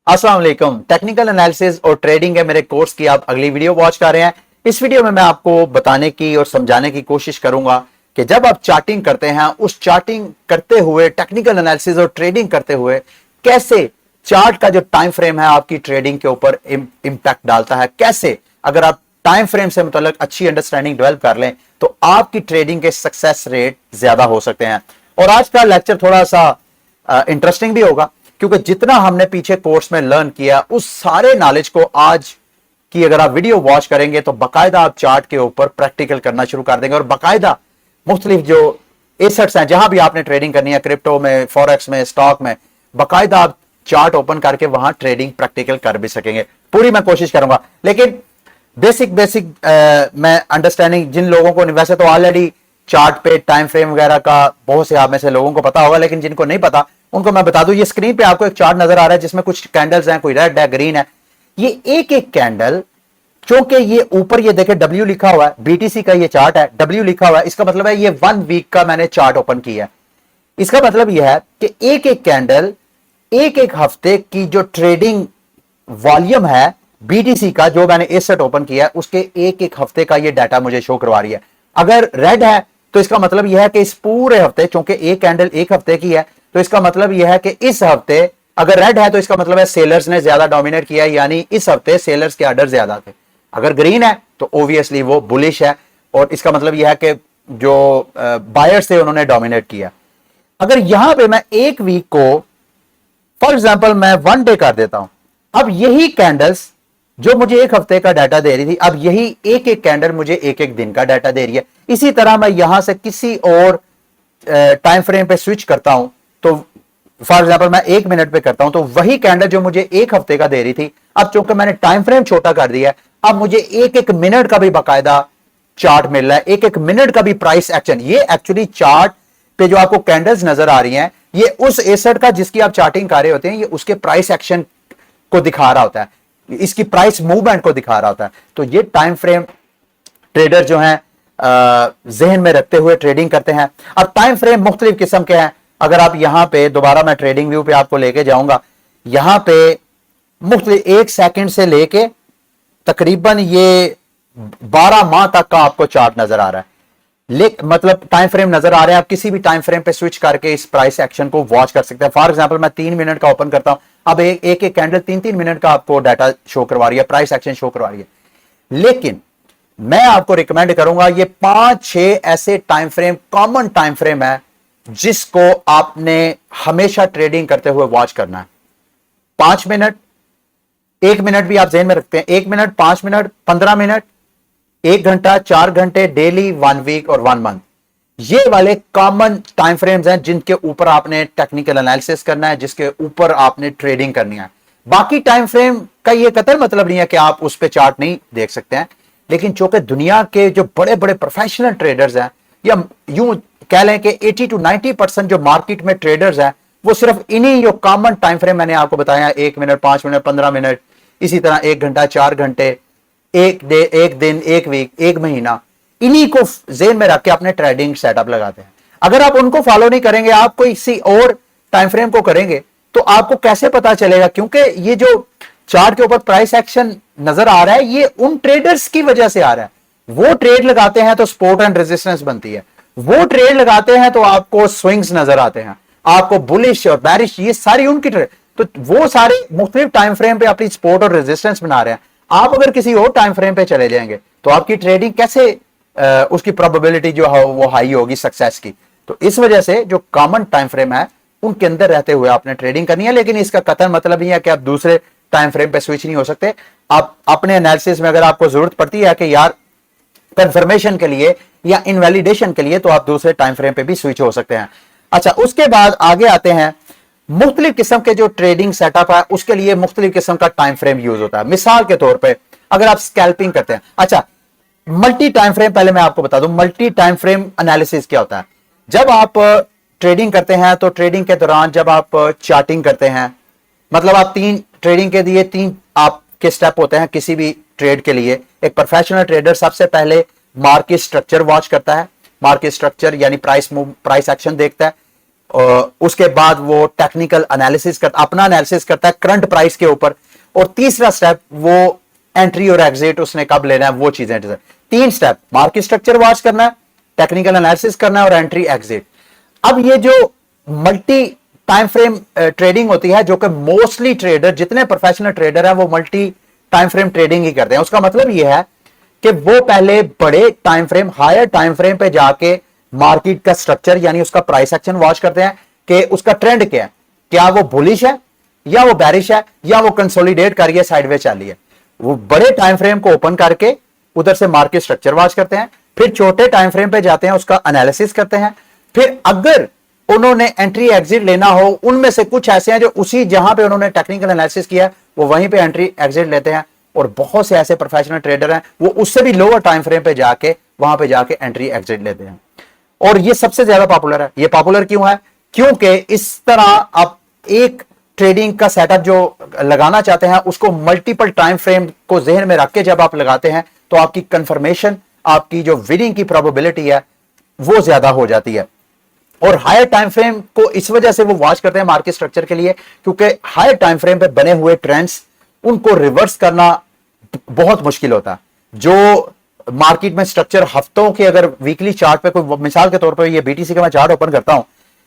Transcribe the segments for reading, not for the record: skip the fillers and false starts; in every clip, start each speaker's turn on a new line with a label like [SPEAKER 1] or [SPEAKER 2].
[SPEAKER 1] अस्सलाम वालेकुम। Technical analysis और ट्रेडिंग के मेरे कोर्स की आप अगली वीडियो वॉच कर रहे हैं। इस वीडियो में मैं आपको बताने की और समझाने की कोशिश करूंगा कि जब आप चार्टिंग करते हैं, उस चार्टिंग करते हुए टेक्निकल एनालिसिस और ट्रेडिंग करते हुए कैसे चार्ट का जो टाइम फ्रेम है आपकी ट्रेडिंग के ऊपर इंपैक्ट डालता है। कैसे अगर आप टाइम फ्रेम से मतलब अच्छी अंडरस्टैंडिंग डेवलप कर लें तो आपकी ट्रेडिंग के सक्सेस रेट ज्यादा हो सकते हैं। और आज का लेक्चर थोड़ा सा इंटरेस्टिंग भी होगा क्योंकि जितना हमने पीछे कोर्स में लर्न किया उस सारे नॉलेज को आज की अगर आप वीडियो वॉच करेंगे तो बाकायदा आप चार्ट के ऊपर प्रैक्टिकल करना शुरू कर देंगे और बाकायदा मुख्तलिफ जो एसेट्स हैं जहां भी आपने ट्रेडिंग करनी है, क्रिप्टो में, फॉरेक्स में, स्टॉक में, बाकायदा आप चार्ट ओपन करके वहां ट्रेडिंग प्रैक्टिकल कर भी सकेंगे। पूरी मैं कोशिश करूंगा, लेकिन बेसिक मैं अंडरस्टैंडिंग जिन लोगों को, वैसे तो ऑलरेडी चार्ट पे टाइम फ्रेम वगैरह का बहुत से आप में से लोगों को पता होगा, लेकिन जिनको नहीं पता उनको मैं बता दूं। ये स्क्रीन पे आपको एक चार्ट नजर आ रहा है जिसमें कुछ कैंडल्स हैं, कोई रेड है, ग्रीन है। ये एक एक कैंडल, क्योंकि ये ऊपर ये देखे डब्ल्यू लिखा हुआ है, बीटीसी का ये चार्ट है, डब्ल्यू लिखा हुआ है, इसका मतलब है ये 1 वीक का मैंने चार्ट ओपन किया है। इसका मतलब यह है कि एक एक कैंडल एक एक हफ्ते की जो ट्रेडिंग वॉल्यूम है बीटीसी का, जो मैंने एसेट ओपन किया है, उसके एक एक हफ्ते का ये डाटा मुझे शो करवा रही है। अगर रेड है तो इसका मतलब यह है कि इस पूरे हफ्ते, क्योंकि एक कैंडल एक हफ्ते की है, तो इसका मतलब यह है कि इस हफ्ते अगर रेड है तो इसका मतलब है सेलर्स ने ज्यादा डोमिनेट किया, यानी इस हफ्ते सेलर्स के ऑर्डर ज्यादा थे। अगर ग्रीन है तो ऑब्वियसली वो बुलिश है और इसका मतलब यह है कि जो बायर्स थे उन्होंने डोमिनेट किया। अगर यहां पे मैं एक वीक को फॉर एग्जांपल मैं 1 डे कर देता हूं, अब यही कैंडल्स जो मुझे एक हफ्ते का डाटा दे रही थी, अब यही एक एक कैंडल मुझे एक एक दिन का डाटा दे रही है। इसी तरह मैं यहां से किसी और टाइम फ्रेम पे स्विच करता हूं, तो फॉर एग्जांपल मैं 1 मिनट पे करता हूं, तो वही कैंडल जो मुझे एक हफ्ते का दे रही थी, अब चूंकि मैंने टाइम फ्रेम छोटा कर दिया है, अब मुझे एक एक मिनट का भी बाकायदा चार्ट मिल रहा है, एक एक मिनट का भी प्राइस एक्शन। ये एक्चुअली चार्ट पे जो आपको कैंडल्स नजर आ रही हैं, ये उस एसेट का जिसकी आप चार्टिंग कर रहे होते हैं, ये उसके प्राइस एक्शन को दिखा रहा होता है, इसकी प्राइस मूवमेंट को दिखा रहा होता है। तो ये टाइम फ्रेम ट्रेडर जो हैं जहन में रखते हुए ट्रेडिंग करते हैं। अब टाइम फ्रेम मुख्तलिफ किस्म के हैं। अगर आप यहां पे दोबारा मैं ट्रेडिंग व्यू पे आपको लेके जाऊंगा, यहां पे मुख्तलिफ 1 सेकंड से लेके तकरीबन ये 12 माह तक का आपको चार्ट नजर आ रहा है, मतलब टाइम फ्रेम नजर आ रहे हैं। आप किसी भी टाइम फ्रेम पे स्विच करके इस प्राइस एक्शन को वॉच कर सकते हैं। फॉर एग्जांपल मैं 3 मिनट का ओपन करता हूं, अब एक एक कैंडल 3-3 मिनट का आपको डाटा शो करवा रही है, प्राइस एक्शन शो करवा रही है। लेकिन मैं आपको रिकमेंड करूंगा ये 5-6 ऐसे time frame, common time frame है जिसको आपने हमेशा ट्रेडिंग करते हुए वॉच करना है। 5 मिनट, 1 मिनट भी आप जेहन में रखते हैं, 1 मिनट, 5 मिनट, 15 मिनट, 1 घंटा, 4 घंटे, डेली, 1 वीक और 1 मंथ। ये वाले कॉमन टाइम फ्रेम्स हैं जिनके ऊपर आपने टेक्निकल एनालिसिस करना है, जिसके ऊपर आपने ट्रेडिंग करनी है। बाकी टाइम फ्रेम का ये कतई मतलब नहीं है कि आप उस पर चार्ट नहीं देख सकते हैं, लेकिन चूंकि दुनिया के जो बड़े बड़े प्रोफेशनल ट्रेडर्स हैं, या यूं कह लें कि 80 to 90% जो मार्केट में ट्रेडर्स हैं, वो सिर्फ इन्हीं जो कॉमन टाइम फ्रेम मैंने आपको बताया, 1 मिनट, 5 मिनट, 15 मिनट, इसी तरह 1 घंटा, 4 घंटे, एक दिन, 1 वीक, 1 महीना, इन्हीं को जेन में रख के अपने ट्रेडिंग सेटअप लगाते हैं। अगर आप उनको फॉलो नहीं करेंगे, आप कोई किसी और टाइम फ्रेम को करेंगे, तो आपको कैसे पता चलेगा? क्योंकि ये जो चार्ट के ऊपर प्राइस एक्शन नजर आ रहा है, ये उन ट्रेडर्स की वजह से आ रहा है। वो ट्रेड लगाते हैं तो सपोर्ट एंड रेजिस्टेंस बनती है, वो ट्रेड लगाते हैं तो आपको स्विंग्स नजर आते हैं, आपको बुलिश और बैरिश, ये सारी उनकी ट्रेड। तो वो सारे मुख्तलिफ टाइम फ्रेम पे अपनी सपोर्ट और रेजिस्टेंस बना रहे हैं। आप अगर किसी और टाइम फ्रेम पे चले जाएंगे तो आपकी ट्रेडिंग कैसे उसकी प्रोबेबिलिटी जो है वो हाई होगी सक्सेस की। तो इस वजह से जो कॉमन टाइम फ्रेम है उनके अंदर रहते हुए आपने ट्रेडिंग करनी है, लेकिन इसका कतई मतलब नहीं है कि आप दूसरे टाइम फ्रेम पे स्विच नहीं हो सकते। आप अपने एनालिसिस में अगर आपको जरूरत पड़ती है कि यार कंफर्मेशन के लिए या इनवैलिडेशन के लिए, तो आप दूसरे टाइम फ्रेम पे भी स्विच हो सकते हैं। अच्छा, उसके बाद आगे आते हैं मुख्तलिफ किस्म के जो ट्रेडिंग सेटअप है, उसके लिए मुख्तलिफ किस्म का टाइम फ्रेम यूज होता है। मिसाल के तौर पे अगर आप स्कैल्पिंग करते हैं, अच्छा मल्टी टाइम फ्रेम, पहले मैं आपको बता दूं मल्टी टाइम फ्रेम एनालिसिस क्या होता है। जब आप ट्रेडिंग करते हैं तो ट्रेडिंग के दौरान जब आप चार्टिंग करते हैं, मतलब आप 3 ट्रेडिंग के लिए 3 आपके स्टेप होते हैं किसी भी ट्रेड के लिए। एक प्रोफेशनल ट्रेडर सबसे पहले मार्केट स्ट्रक्चर वॉच करता है, मार्केट स्ट्रक्चर यानी प्राइस एक्शन देखता है, उसके बाद वो टेक्निकल एनालिसिस करता, अपना एनालिसिस करता है करंट प्राइस के ऊपर, और तीसरा स्टेप वो एंट्री और एग्जिट उसने कब लेना है वो चीजें। तीन स्टेप, मार्केट स्ट्रक्चर वॉच करना है, टेक्निकल एनालिसिस करना है और एंट्री एग्जिट। अब ये जो मल्टी टाइम फ्रेम ट्रेडिंग होती है, जो कि मोस्टली ट्रेडर, जितने प्रोफेशनल ट्रेडर हैं वो मल्टी टाइम फ्रेम ट्रेडिंग ही करते हैं। उसका मतलब यह है कि वो पहले बड़े time frame, higher time frame पे जाके मार्केट का स्ट्रक्चर यानी उसका प्राइस एक्शन वॉच करते हैं कि उसका ट्रेंड क्या है, क्या वो बुलिश है या वो बैरिश है या वो कंसोलिडेट कर रही है, साइडवेज चल रही है। वो बड़े टाइम फ्रेम को ओपन करके उधर से मार्केट स्ट्रक्चर वॉच करते हैं, फिर छोटे टाइम फ्रेम पे जाते हैं, उसका एनालिसिस करते हैं, फिर अगर उन्होंने एंट्री एग्जिट लेना हो, उनमें से कुछ ऐसे हैं जो उसी जहां पे उन्होंने टेक्निकल एनालिसिस किया वो वहीं पे एंट्री एग्जिट लेते हैं, और बहुत से ऐसे प्रोफेशनल ट्रेडर हैं वो उससे भी लोअर टाइम फ्रेम पे जाके वहां पे जाके एंट्री एग्जिट लेते हैं। और ये सबसे ज्यादा पॉपुलर है। ये पॉपुलर क्यों है? क्योंकि इस तरह आप एक ट्रेडिंग का सेटअप जो लगाना चाहते हैं उसको मल्टीपल टाइम फ्रेम को जहन में रख के जब आप लगाते हैं तो आपकी कंफर्मेशन, आपकी जो विनिंग की प्रोबेबिलिटी है वो ज्यादा हो जाती है। और हायर टाइम फ्रेम को इस वजह से वो वॉच करते हैं मार्केट स्ट्रक्चर के लिए, क्योंकि हायर टाइम फ्रेम पे बने हुए ट्रेंड्स उनको रिवर्स करना बहुत मुश्किल होता है। जो मार्केट में स्ट्रक्चर हफ्तों के, अगर वीकली चार्ट पे कोई, मिसाल के तौर पर ये बीटीसी का मैं चार्ट ओपन करता हूं,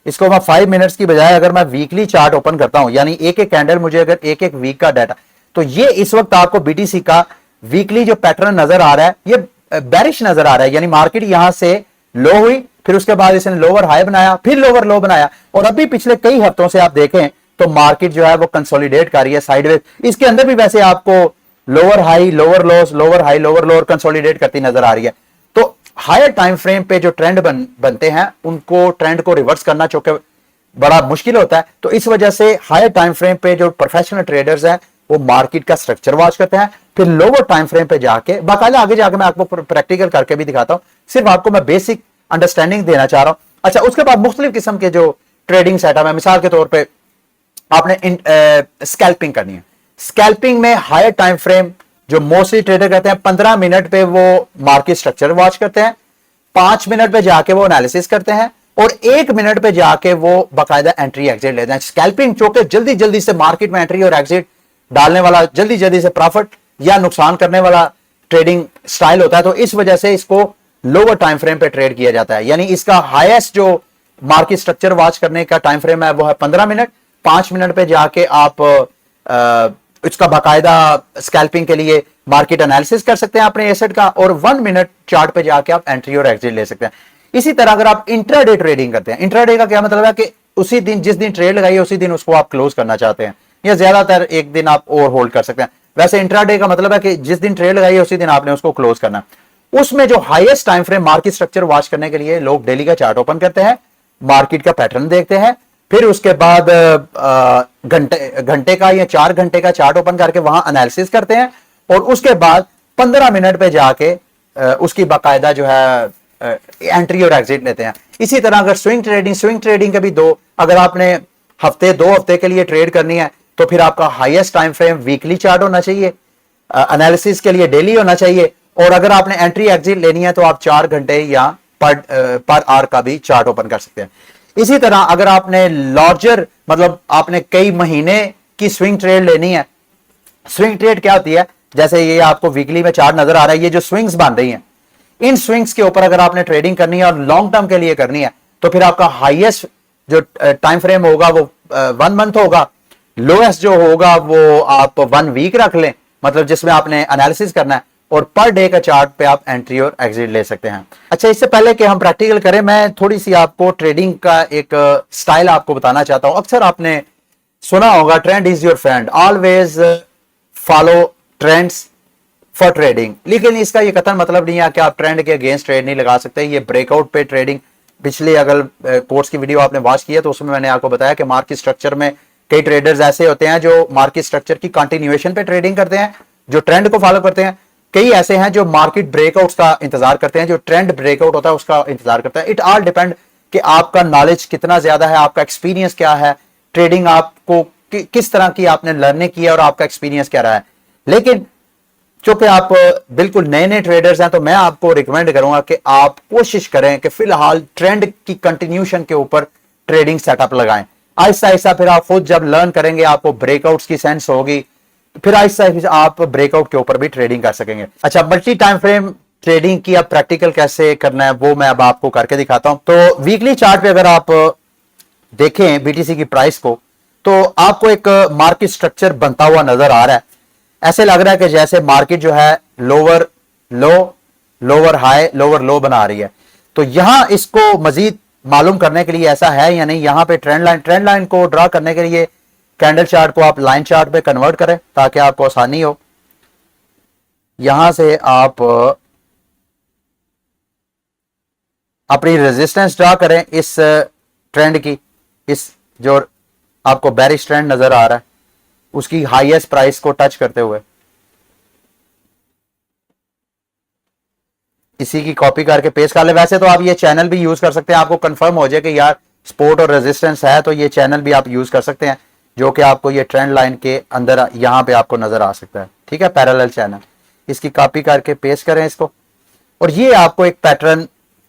[SPEAKER 1] इसको मैं 5 मिनट्स की बजाय अगर मैं वीकली चार्ट ओपन करता हूं, यानी एक एक कैंडल मुझे अगर एक एक वीक का डाटा, तो ये इस वक्त आपको बीटीसी का वीकली जो पैटर्न नजर आ रहा है ये बेरिश नजर आ रहा है। यानी मार्केट यहां से लो हुई, फिर उसके बाद इसने लोअर हाई बनाया, फिर लोअर लो बनाया, और अभी पिछले कई हफ्तों से आप देखें तो मार्केट जो है वो कंसोलिडेट कर रही है साइडवेज। इसके अंदर भी वैसे आपको lower high lower loss, lower high lower lower consolidate करती नजर आ रही है। तो हायर टाइम फ्रेम पे जो ट्रेंड बनते हैं उनको, ट्रेंड को रिवर्स करना चूंकि बड़ा मुश्किल होता है, तो इस वजह से हायर टाइम फ्रेम पे जो प्रोफेशनल ट्रेडर्स हैं वो मार्केट का स्ट्रक्चर वॉच करते हैं, फिर लोअर टाइम फ्रेम पे जाके, बाकायदा आगे जाके मैं आपको प्रैक्टिकल करके भी दिखाता हूं, सिर्फ आपको मैं बेसिक अंडरस्टैंडिंग देना चाह रहा हूं। अच्छा, उसके बाद मुख्तलिफ किस्म के जो ट्रेडिंग सेटअप है, मिसाल के तौर पर आपने स्कैल्पिंग करनी है। स्कैल्पिंग में हायर टाइम फ्रेम जो मोस्टली ट्रेडर करते हैं, 15 मिनट पे वो मार्केट स्ट्रक्चर वॉच करते हैं, 5 मिनट पे जाके वो एनालिसिस करते हैं, और 1 मिनट पे जाके वो बाकायदा एंट्री एग्जिट लेते हैं। स्कैल्पिंग चूंकि जल्दी जल्दी से मार्केट में एंट्री और एग्जिट डालने वाला, जल्दी जल्दी से प्रॉफिट या नुकसान करने वाला ट्रेडिंग स्टाइल होता है, तो इस वजह से इसको लोअर टाइम फ्रेम पे ट्रेड किया जाता है। यानी इसका हाईएस्ट जो मार्केट स्ट्रक्चर वॉच करने का टाइम फ्रेम है वो है 15 मिनट। 5 मिनट पे जाके आप इसका बाकायदा स्कैल्पिंग के लिए मार्केट एनालिसिस कर सकते हैं अपने एसेट का, और 1 मिनट चार्ट पे जाके आप एंट्री और एग्जिट ले सकते हैं। इसी तरह अगर आप इंट्राडे ट्रेडिंग करते हैं, इंट्राडे का क्या मतलब है कि उसी दिन, जिस दिन ट्रेड लगाई उसी दिन उसको आप क्लोज करना चाहते हैं, या ज्यादातर एक दिन आप और होल्ड कर सकते हैं। वैसे इंट्राडे का मतलब है कि जिस दिन ट्रेड लगाई उसी दिन आपने उसको क्लोज करना। उसमें जो highest time frame market structure watch करने के लिए लोग डेली का चार्ट ओपन करते हैं, मार्केट का पैटर्न देखते हैं, फिर उसके बाद घंटे का या 4 घंटे का चार्ट ओपन करके वहां एनालिसिस करते हैं, और उसके बाद 15 मिनट पे जाके उसकी बाकायदा जो है एंट्री और एग्जिट लेते हैं। इसी तरह अगर स्विंग ट्रेडिंग के भी दो, अगर आपने 2 हफ्ते के लिए ट्रेड करनी है तो फिर आपका highest time frame weekly chart होना चाहिए, एनालिसिस के लिए डेली होना चाहिए, और अगर आपने एंट्री एग्जिट लेनी है तो आप 4 घंटे या पर आवर का भी चार्ट ओपन कर सकते हैं। इसी तरह अगर आपने लार्जर, मतलब आपने कई महीने की स्विंग ट्रेड लेनी है, स्विंग ट्रेड क्या होती है, जैसे ये आपको वीकली में चार्ट नजर आ रहा है, ये जो स्विंग्स बन रही हैं, इन स्विंग्स के ऊपर अगर आपने ट्रेडिंग करनी है और लॉन्ग टर्म के लिए करनी है तो फिर आपका हाईएस्ट जो टाइम फ्रेम होगा वो 1 मंथ होगा, लोएस्ट जो होगा वो आप 1 वीक रख लें, मतलब जिसमें आपने एनालिसिस करना है, और पर डे का चार्ट पे आप एंट्री और एग्जिट ले सकते हैं। अच्छा, इससे पहले कि हम प्रैक्टिकल करें, मैं थोड़ी सी आपको ट्रेडिंग का एक स्टाइल आपको बताना चाहता हूं। अक्सर आपने सुना होगा trend is your friend, always follow trends for trading, लेकिन इसका ये कतई मतलब नहीं है कि आप ट्रेंड के अगेंस्ट ट्रेड नहीं लगा सकते। ये ब्रेकआउट पे ट्रेडिंग, पिछले अगर कोर्स की वीडियो आपने वॉच की है तो उसमें मैंने आपको बताया कि मार्केट स्ट्रक्चर में कई ट्रेडर्स ऐसे होते हैं जो मार्केट स्ट्रक्चर की कंटिन्यूएशन पे ट्रेडिंग करते हैं, जो ट्रेंड को फॉलो करते हैं। कई ऐसे हैं जो मार्केट ब्रेकआउट्स का इंतजार करते हैं, जो ट्रेंड ब्रेकआउट होता है उसका इंतजार करते हैं। इट ऑल डिपेंड कि आपका नॉलेज कितना ज्यादा है, आपका एक्सपीरियंस क्या है, ट्रेडिंग आपको किस तरह की आपने लर्निंग की है और आपका एक्सपीरियंस क्या रहा है। लेकिन चूंकि आप बिल्कुल नए नए ट्रेडर्स हैं तो मैं आपको रिकमेंड करूंगा कि आप कोशिश करें कि फिलहाल ट्रेंड की कंटिन्यूशन के ऊपर ट्रेडिंग सेटअप लगाएं। आहिस्ता आहिस्ता फिर आप खुद जब लर्न करेंगे, आपको ब्रेकआउट्स की सेंस होगी, फिर आहिस्ता आहिस्ता आप ब्रेकआउट के ऊपर भी ट्रेडिंग कर सकेंगे। अच्छा, मल्टी टाइम फ्रेम ट्रेडिंग की अब प्रैक्टिकल कैसे करना है वो मैं अब आपको करके दिखाता हूं। तो वीकली चार्ट पे अगर आप देखें बीटीसी की प्राइस को, तो आपको एक मार्केट स्ट्रक्चर बनता हुआ नजर आ रहा है। ऐसे लग रहा है कि जैसे मार्केट जो है लोअर लो, लोअर हाई, लोअर लो बना रही है। तो यहां इसको मजीद मालूम करने के लिए ऐसा है या नहीं, यहां पे ट्रेंड लाइन को ड्रा करने के लिए कैंडल चार्ट को आप लाइन चार्ट पे कन्वर्ट करें ताकि आपको आसानी हो। यहां से आप अपनी रेजिस्टेंस ड्रा करें इस ट्रेंड की, इस जो आपको बेरिश ट्रेंड नजर आ रहा है उसकी हाईएस्ट प्राइस को टच करते हुए इसी की कॉपी करके पेस्ट कर ले। वैसे तो आप ये चैनल भी यूज कर सकते हैं, आपको कंफर्म हो जाए कि यार सपोर्ट और रेजिस्टेंस है, तो ये चैनल भी आप यूज कर सकते हैं जो कि आपको ये ट्रेंड लाइन के अंदर यहां पे आपको नजर आ सकता है। ठीक है, पैरेलल चैनल, इसकी कॉपी करके पेस्ट करें इसको, और ये आपको एक पैटर्न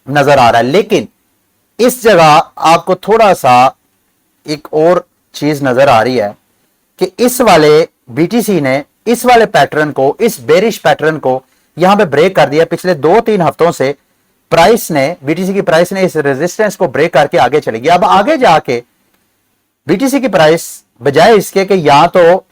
[SPEAKER 1] नजर आ रहा है। लेकिन इस जगह आपको थोड़ा सा एक और चीज नजर आ रही है कि इस वाले बीटीसी ने इस वाले पैटर्न को, इस बेरिश पैटर्न को यहां पे ब्रेक कर दिया। पिछले 2-3 हफ्तों से प्राइस ने, बीटीसी की प्राइस ने इस रेजिस्टेंस को ब्रेक करके आगे चली गई। अब आगे जाके बीटीसी की प्राइस बजाय इसके कि यहां तो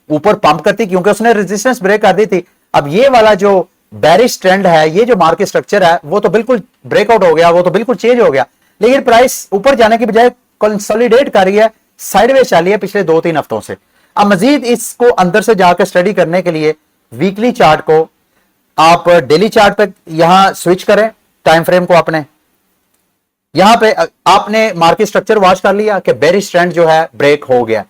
[SPEAKER 1] ऊपर पंप करती, क्योंकि उसने रेजिस्टेंस ब्रेक कर दी थी, अब ये वाला जो बेरिश ट्रेंड है, ये जो मार्केट स्ट्रक्चर है वो तो बिल्कुल ब्रेकआउट हो गया, वो तो बिल्कुल चेंज हो गया। लेकिन प्राइस ऊपर जाने की बजाय कंसोलिडेट कर रही है, साइडवेज चली है पिछले 2-3 हफ्तों से। अब मजीद इसको अंदर से जाकर स्टडी करने के लिए वीकली चार्ट को आप डेली चार्ट पे यहां स्विच करें, टाइम फ्रेम को अपने यहां पे आपने मार्केट स्ट्रक्चर वॉच कर लिया कि बेरिश ट्रेंड जो है ब्रेक हो गया।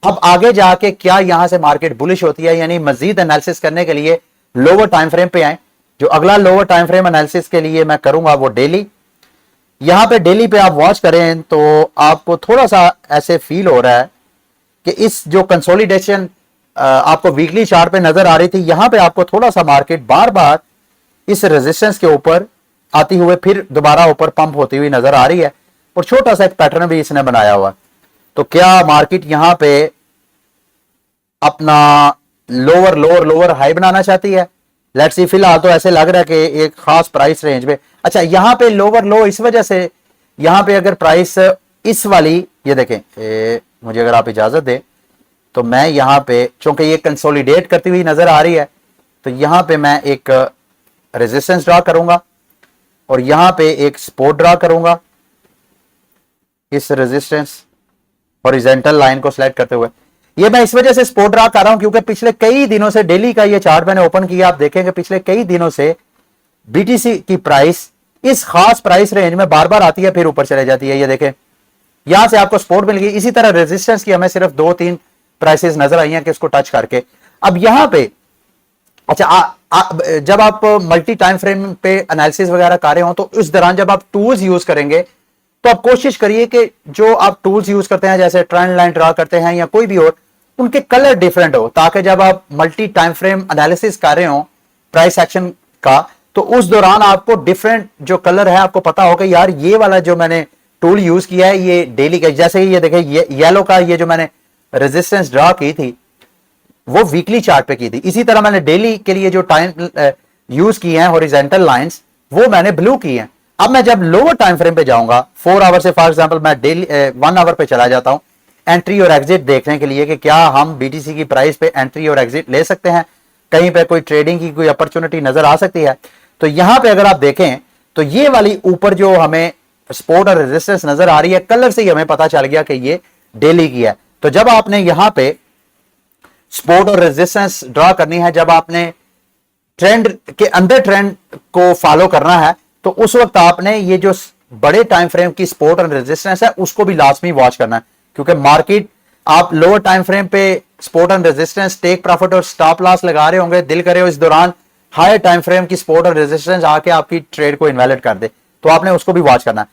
[SPEAKER 1] अब आगे जाके क्या यहां से मार्केट बुलिश होती है, यानी मजीद एनालिसिस करने के लिए लोअर टाइम फ्रेम पे आए। जो अगला लोअर टाइम फ्रेम एनालिसिस के लिए मैं करूंगा वो डेली। यहां पे डेली पे आप वॉच करें तो आपको थोड़ा सा ऐसे फील हो रहा है कि इस जो कंसोलिडेशन आपको वीकली चार्ट पे नजर आ रही थी, यहां पे आपको थोड़ा सा मार्केट बार बार इस रेजिस्टेंस के ऊपर आती हुए फिर दोबारा ऊपर पंप होती हुई नजर आ रही है, और छोटा सा एक पैटर्न भी इसने बनाया हुआ। तो क्या मार्केट यहां पे अपना लोअर लोअर लोअर हाई बनाना चाहती है? Let's see. फिलहाल तो ऐसे लग रहा है कि एक खास प्राइस रेंज में, अच्छा यहां पे लोअर लो इस वजह से, यहां पे अगर प्राइस इस वाली, ये देखें, मुझे अगर आप इजाजत दें तो मैं यहां पे, चूंकि ये कंसोलिडेट करती हुई नजर आ रही है, तो यहां पे मैं एक रेजिस्टेंस ड्रा करूंगा और यहां पे एक सपोर्ट ड्रा करूंगा, इस रेजिस्टेंस हॉरिजॉन्टल लाइन को सिलेक्ट करते हुए। ये मैं इस वजह से सपोर्ट ड्रा कर रहा हूं क्योंकि पिछले कई दिनों से डेली का ये चार्ट मैंने ओपन किया, आप देखेंगे पिछले कई दिनों से बीटीसी की प्राइस इस खास प्राइस रेंज में बार बार आती है, फिर ऊपर चले जाती है। ये देखें, यहां से आपको सपोर्ट मिल गई। इसी तरह रेजिस्टेंस की हमें सिर्फ 2-3 प्राइसेस नजर आई हैं कि इसको टच करके। अब यहां पे अच्छा जब आप मल्टी टाइम फ्रेम पे एनालिसिस वगैरह कर रहे हो तो इस दौरान जब आप टूल्स यूज करेंगे तो आप कोशिश करिए कि जो आप टूल्स यूज करते हैं, जैसे ट्रेंड लाइन ड्रा करते हैं या कोई भी और, उनके कलर डिफरेंट हो, ताकि जब आप मल्टी टाइम फ्रेम एनालिसिस कर रहे हो प्राइस एक्शन का, तो उस दौरान आपको डिफरेंट जो कलर है आपको पता हो कि यार ये वाला जो मैंने टूल यूज किया है ये डेली का, जैसे ये देखें येलो का ये जो मैंने रेजिस्टेंस ड्रा की थी वो वीकली चार्ट पे की थी। इसी तरह मैंने डेली के लिए जो टाइम यूज किए हैं हॉरिजॉन्टल लाइंस, वो मैंने ब्लू की हैं। अब मैं जब लोअर टाइम फ्रेम पे जाऊंगा, 4 आवर से फॉर एग्जांपल मैं डेली 1 आवर पे चला जाता हूं एंट्री और एग्जिट देखने के लिए कि क्या हम बीटीसी की प्राइस पे एंट्री और एग्जिट ले सकते हैं, कहीं पे कोई ट्रेडिंग की कोई अपॉर्चुनिटी नजर आ सकती है। तो यहां पे अगर आप देखें तो ये वाली ऊपर जो हमें सपोर्ट और रेजिस्टेंस नजर आ रही है, कलर से ही हमें पता चल गया कि ये डेली की है। तो जब आपने यहां पे सपोर्ट और रेजिस्टेंस ड्रा करनी है, जब आपने ट्रेंड के अंदर ट्रेंड को फॉलो करना है, तो उस वक्त आपने ये जो बड़े टाइम फ्रेम की सपोर्ट और रेजिस्टेंस है उसको भी लाजमी वॉच करना है, क्योंकि मार्केट आप लोअर टाइम फ्रेम पे support and resistance, take profit और स्टॉप लॉस लगा रहे होंगे, दिल करे इस दौरान हायर टाइम फ्रेम की सपोर्ट और रेजिस्टेंस आके आपकी ट्रेड को इनवैलिड कर दे, तो आपने उसको भी वॉच करना है।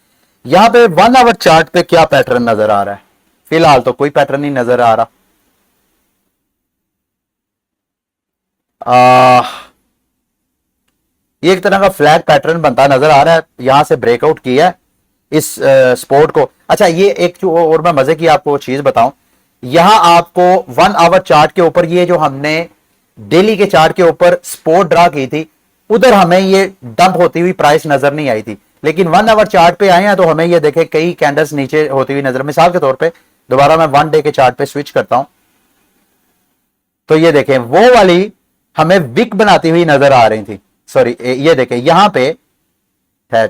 [SPEAKER 1] यहां पे 1 आवर चार्ट पे क्या पैटर्न नजर आ रहा है? फिलहाल तो कोई पैटर्न नहीं नजर आ रहा। ये एक तरह का फ्लैग पैटर्न बनता नजर आ रहा है, यहां से ब्रेकआउट किया है, इस स्पोर्ट को। अच्छा, ये एक जो और मैं मजे की आपको चीज बताऊं, यहां आपको 1 आवर चार्ट के ऊपर, ये जो हमने डेली के चार्ट के ऊपर स्पोर्ट ड्रा की थी, उधर हमें ये डंप होती हुई प्राइस नजर नहीं आई थी। लेकिन 1 आवर चार्ट पे आए हैं तो हमें ये देखे कई कैंडल्स नीचे होती हुई नजर। मिसाल के तौर पे दोबारा मैं 1 डे के चार्ट पे स्विच करता हूं, तो ये देखें वो वाली हमें विक बनाती हुई नजर आ रही थी। सॉरी, ये देखें यहां पे है,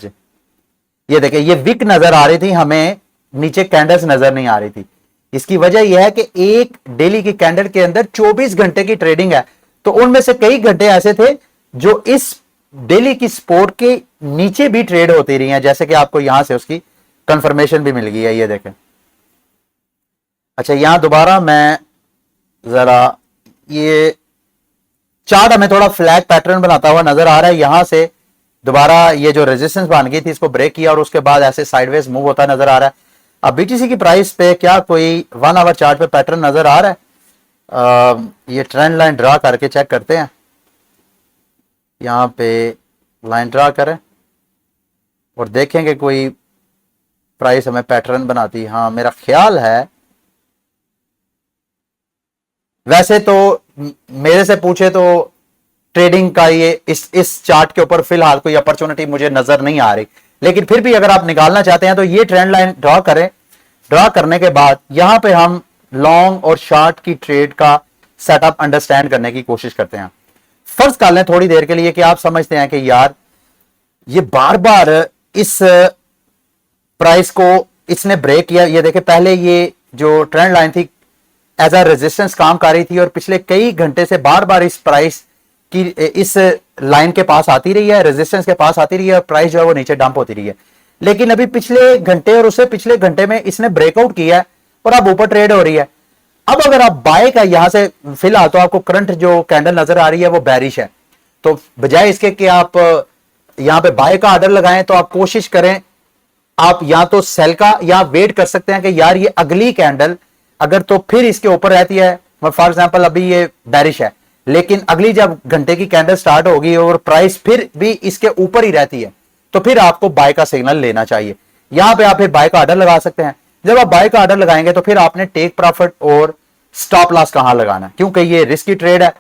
[SPEAKER 1] ये देखें ये विक नजर आ रही थी, हमें नीचे कैंडल्स नजर नहीं आ रही थी। इसकी वजह यह है कि एक डेली की कैंडल के अंदर 24 घंटे की ट्रेडिंग है, तो उनमें से कई घंटे ऐसे थे जो इस डेली की सपोर्ट के नीचे भी ट्रेड होती रही हैं, जैसे कि आपको यहां से उसकी कंफर्मेशन भी मिल गई है, ये देखें। अच्छा, यहां दोबारा मैं जरा, ये चार्ट हमें थोड़ा फ्लैग पैटर्न बनाता हुआ नजर आ रहा है। यहां से दोबारा ये जो रेजिस्टेंस बन गई थी इसको ब्रेक किया और उसके बाद ऐसे साइडवेज मूव होता नजर आ रहा है। अब बीटीसी की प्राइस पे क्या कोई 1 आवर चार्ट पे पैटर्न नजर आ रहा है? ये ट्रेंड लाइन ड्रा करके चेक करते हैं। यहां पे लाइन ड्रा करें और देखेंगे कोई प्राइस हमें पैटर्न बनाती। हाँ, मेरा ख्याल है, वैसे तो मेरे से पूछे तो ट्रेडिंग का ये इस चार्ट के ऊपर फिलहाल कोई अपॉर्चुनिटी मुझे नजर नहीं आ रही, लेकिन फिर भी अगर आप निकालना चाहते हैं तो ये ट्रेंड लाइन ड्रॉ करें। ड्रॉ करने के बाद यहां पे हम लॉन्ग और शॉर्ट की ट्रेड का सेटअप अंडरस्टैंड करने की कोशिश करते हैं। फर्ज कर लें थोड़ी देर के लिए कि आप समझते हैं कि यार ये बार बार इस प्राइस को इसने ब्रेक किया। ये देखें, पहले ये जो ट्रेंड लाइन थी एज अ रेजिस्टेंस काम कर रही थी और पिछले कई घंटे से बार बार इस प्राइस की इस लाइन के पास आती रही है, रेजिस्टेंस के पास आती रही है और प्राइस जो है वो नीचे डंप होती रही है। लेकिन अभी पिछले घंटे और उससे पिछले घंटे में इसने ब्रेकआउट किया है और अब ऊपर ट्रेड हो रही है। अब अगर आप बाय का यहां से फिलहाल तो आपको करंट जो कैंडल नजर आ रही है वो बेरिश है, तो बजाय इसके कि आप यहां पे बाय का ऑर्डर लगाएं तो आप कोशिश करें, आप या तो सेल का या वेट कर सकते हैं कि यार ये अगली कैंडल अगर तो फिर इसके ऊपर रहती है, फॉर एग्जांपल अभी ये बेरिश है, लेकिन अगली जब घंटे की कैंडल स्टार्ट होगी और प्राइस फिर भी इसके ऊपर ही रहती है तो फिर आपको बाय का सिग्नल लेना चाहिए। यहां पे आप फिर बाय का ऑर्डर लगा सकते हैं। जब आप बाय का ऑर्डर लगाएंगे तो फिर आपने टेक प्रॉफिट और स्टॉप लॉस कहां लगाना है, क्योंकि ये रिस्की ट्रेड है।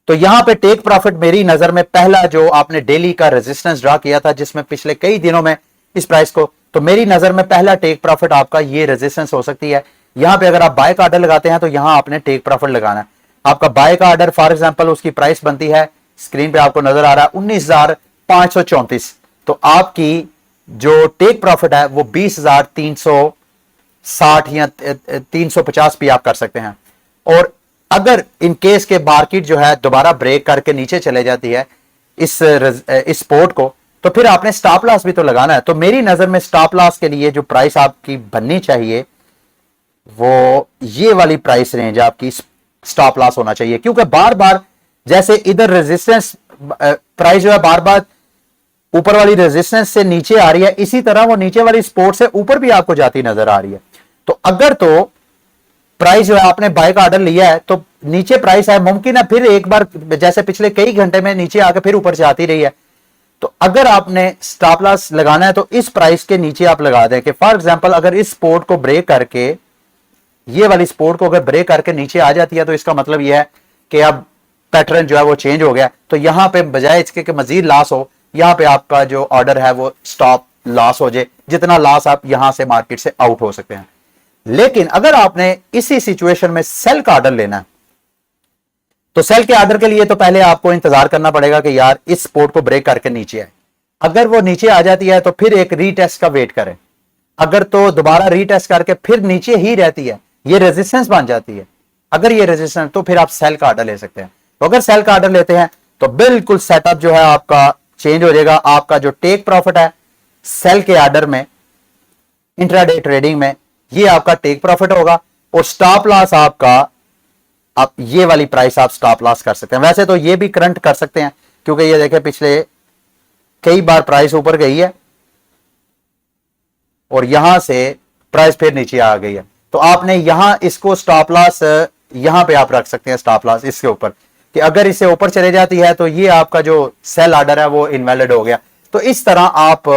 [SPEAKER 1] तो यहां पे टेक प्रॉफिट मेरी नजर में पहला जो आपने डेली का रेजिस्टेंस ड्रा किया था जिसमें पिछले कई दिनों में इस प्राइस को, तो मेरी नजर में पहला टेक प्रॉफिट आपका ये रेजिस्टेंस हो सकती है। यहां पे अगर आप बाय का ऑर्डर लगाते हैं तो यहां आपने टेक प्रॉफिट लगाना है। आपका बाय का ऑर्डर फॉर एग्जांपल उसकी प्राइस बनती है, स्क्रीन पे आपको नजर आ रहा है 19,534, तो आपकी जो टेक प्रॉफिट है वो 20,360 या 350 भी आप कर सकते हैं। और अगर इन केस के मार्केट जो है दोबारा ब्रेक करके नीचे चले जाती है इस सपोर्ट को, तो फिर आपने स्टॉप लॉस भी तो लगाना है। तो मेरी नजर में स्टॉप लॉस के लिए जो प्राइस आपकी बननी चाहिए वो ये वाली प्राइस रेंज आपकी स्टॉप लॉस होना चाहिए, क्योंकि बार बार जैसे इधर रेजिस्टेंस प्राइस जो है बार बार ऊपर वाली रेजिस्टेंस से नीचे आ रही है, इसी तरह वो नीचे वाली सपोर्ट से ऊपर भी आपको जाती नजर आ रही है। तो अगर तो प्राइस जो है आपने बाय का ऑर्डर लिया है तो नीचे प्राइस है, मुमकिन है फिर एक बार जैसे पिछले कई घंटे में नीचे आकर फिर ऊपर से आती रही है, तो अगर आपने स्टॉप लॉस लगाना है तो इस प्राइस के नीचे आप लगा दें कि फॉर एग्जांपल अगर इस सपोर्ट को ब्रेक करके, ये वाली सपोर्ट को अगर ब्रेक करके नीचे आ जाती है तो इसका मतलब यह है कि अब पैटर्न जो है वो चेंज हो गया। तो यहां पे बजाय इसके कि मजीद लॉस हो, यहां पे आपका जो ऑर्डर है वो स्टॉप लॉस हो जाए, जितना लॉस आप यहां से मार्केट से आउट हो सकते हैं। लेकिन अगर आपने इसी सिचुएशन में सेल का ऑर्डर लेना है तो सेल के ऑर्डर के लिए तो पहले आपको इंतजार करना पड़ेगा कि यार इस सपोर्ट को ब्रेक करके नीचे आए। अगर वो नीचे आ जाती है तो फिर एक रीटेस्ट का वेट करें। अगर तो दोबारा रीटेस्ट करके फिर नीचे ही रहती है, ये रेजिस्टेंस बन जाती है, अगर ये रेजिस्टेंस, तो फिर आप सेल का ऑर्डर ले सकते हैं। तो अगर सेल का ऑर्डर लेते हैं तो बिल्कुल सेटअप जो है आपका चेंज हो जाएगा। आपका जो टेक प्रॉफिट है सेल के ऑर्डर में, इंट्राडे ट्रेडिंग में, ये आपका टेक प्रॉफिट होगा और स्टॉप लॉस आपका, आप ये वाली प्राइस आप स्टॉप लॉस कर सकते हैं। वैसे तो ये भी करंट कर सकते हैं क्योंकि ये देखें पिछले कई बार प्राइस ऊपर गई है और यहां से प्राइस फिर नीचे आ गई है, तो आपने यहां इसको स्टॉप लॉस यहां पे आप रख सकते हैं स्टॉप लॉस इसके ऊपर, कि अगर इसे ऊपर चले जाती है तो ये आपका जो सेल ऑर्डर है वो इनवैलिड हो गया। तो इस तरह आप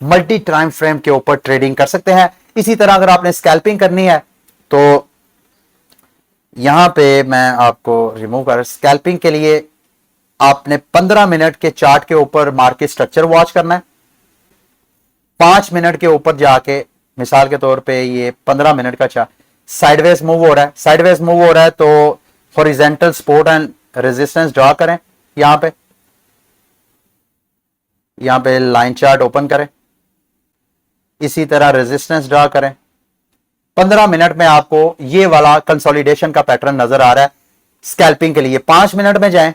[SPEAKER 1] मल्टी टाइम फ्रेम के ऊपर ट्रेडिंग कर सकते हैं। इसी तरह अगर आपने स्कैल्पिंग करनी है तो यहां पे मैं आपको रिमूव कर, स्कैल्पिंग के लिए आपने 15 मिनट के चार्ट के ऊपर मार्केट स्ट्रक्चर वॉच करना है। 5 मिनट के ऊपर जाके मिसाल के तौर पे ये 15 मिनट का चार्ट साइडवेज मूव हो रहा है, साइडवेज मूव हो रहा है तो horizontal support and resistance draw करें। यहां पे लाइन चार्ट ओपन करें, इसी तरह रेजिस्टेंस ड्रॉ करें। 15 मिनट में आपको ये वाला कंसोलिडेशन का पैटर्न नजर आ रहा है। स्कैल्पिंग के लिए 5 मिनट में जाएं,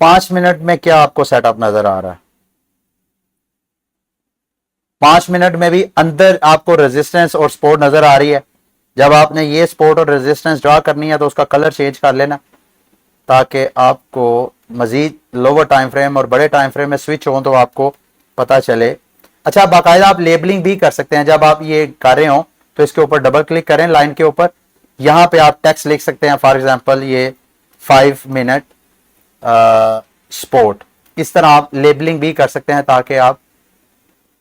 [SPEAKER 1] 5 मिनट में क्या आपको सेटअप नजर आ रहा है? 5 मिनट में भी अंदर आपको रेजिस्टेंस और सपोर्ट नजर आ रही है। जब आपने ये सपोर्ट और रेजिस्टेंस ड्रॉ करनी है तो उसका कलर चेंज कर लेना ताकि आपको मजीद लोअर टाइम फ्रेम और बड़े टाइम फ्रेम में स्विच हो तो आपको पता चले। अच्छा, बाकायदा आप लेबलिंग भी कर सकते हैं। जब आप ये कर रहे हो तो इसके ऊपर डबल क्लिक करें लाइन के ऊपर, यहां पे आप टेक्स्ट लिख सकते हैं। फॉर एग्जांपल ये 5 मिनट सपोर्ट, इस तरह आप लेबलिंग भी कर सकते हैं ताकि आप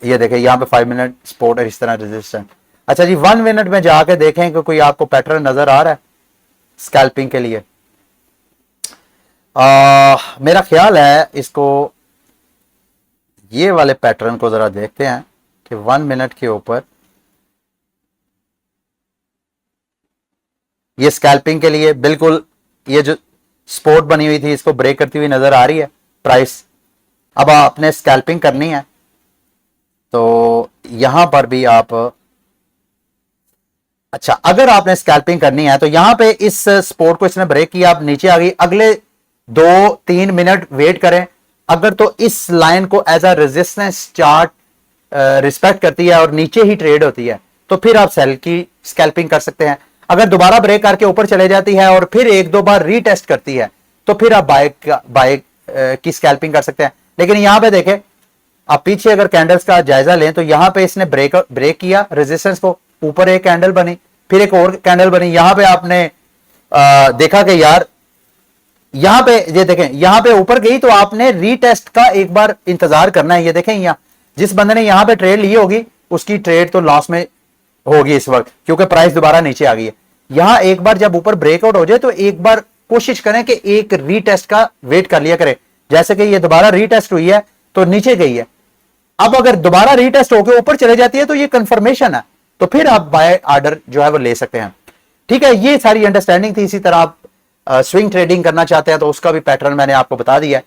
[SPEAKER 1] ये देखें यहां पे 5 मिनट सपोर्ट और इस तरह रेजिस्टेंस। अच्छा जी, 1 मिनट में जाके देखें कि कोई आपको पैटर्न नजर आ रहा है स्कैल्पिंग के लिए। मेरा ख्याल है इसको, ये वाले पैटर्न को जरा देखते हैं कि 1 मिनट के ऊपर ये स्कैल्पिंग के लिए बिल्कुल ये जो सपोर्ट बनी हुई थी इसको ब्रेक करती हुई नजर आ रही है प्राइस। अब आपने स्कैल्पिंग करनी है तो यहां पर भी आप, अच्छा अगर आपने स्कैल्पिंग करनी है तो यहां पे इस सपोर्ट को इसने ब्रेक किया, आप नीचे आ गई, अगले 2-3 मिनट वेट करें। अगर तो इस लाइन को as a resistance chart respect करती है और नीचे ही ट्रेड होती है तो फिर आप सेल की स्कैल्पिंग कर सकते हैं। अगर दोबारा ब्रेक करके ऊपर चले जाती है और फिर 1-2 बार रीटेस्ट करती है तो फिर आप बाय की स्कैल्पिंग कर सकते हैं। लेकिन यहां पे देखें, आप पीछे अगर कैंडल्स का जायजा लें तो यहां पे इसने ब्रेक किया रेजिस्टेंस को, ऊपर एक कैंडल बनी, फिर एक और कैंडल बनी। यहां पे आपने देखा कि यार यहां पे ये देखें, यहां पे ऊपर गई तो आपने रीटेस्ट का एक बार इंतजार करना है। ये देखें, यहां जिस बंदे ने यहां पे ट्रेड ली होगी उसकी ट्रेड तो लॉस में होगी इस वक्त, क्योंकि प्राइस दोबारा नीचे आ गई है। यहां एक बार जब ऊपर ब्रेकआउट हो जाए तो एक बार कोशिश करें कि एक रीटेस्ट का वेट कर लिया करें। जैसे कि ये दोबारा रीटेस्ट हुई है तो नीचे गई है, अब अगर दोबारा रीटेस्ट होकर ऊपर चले जाती है तो ये कंफर्मेशन है, तो फिर आप बाय ऑर्डर जो है वो ले सकते हैं। ठीक है, ये सारी अंडरस्टैंडिंग थी। इसी तरह आप स्विंग ट्रेडिंग करना चाहते हैं तो उसका भी पैटर्न मैंने आपको बता दिया है।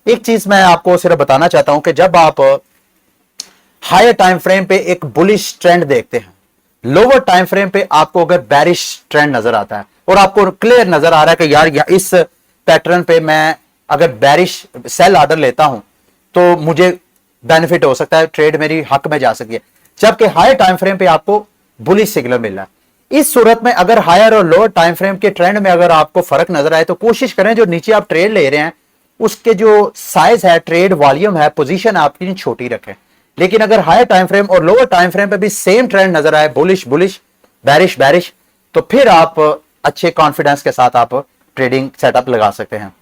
[SPEAKER 1] एक चीज मैं आपको सिर्फ बताना चाहता हूं कि जब आप हायर टाइम फ्रेम पे एक बुलिश ट्रेंड देखते हैं, लोअर टाइम फ्रेम पे आपको अगर बैरिश ट्रेंड नजर आता है और आपको क्लियर नजर आ रहा है कि यार इस पैटर्न पे मैं अगर बैरिश सेल ऑर्डर लेता हूं तो मुझे बेनिफिट हो सकता है, ट्रेड मेरी हक में जा सकती है, जबकि हायर टाइम फ्रेम पे आपको बुलिश सिग्नल मिल रहा है। इस सूरत में अगर हायर और लोअर टाइम फ्रेम के ट्रेंड में अगर आपको फर्क नजर आए तो कोशिश करें जो नीचे आप ट्रेड ले रहे हैं उसके जो साइज है, ट्रेड वॉल्यूम है, पोजीशन आपकी छोटी रखें। लेकिन अगर हायर टाइम फ्रेम और लोअर टाइम फ्रेम पे भी सेम ट्रेंड नजर आए, बुलिश बुलिश, बैरिश बैरिश, तो फिर आप अच्छे कॉन्फिडेंस के साथ आप ट्रेडिंग सेटअप लगा सकते हैं।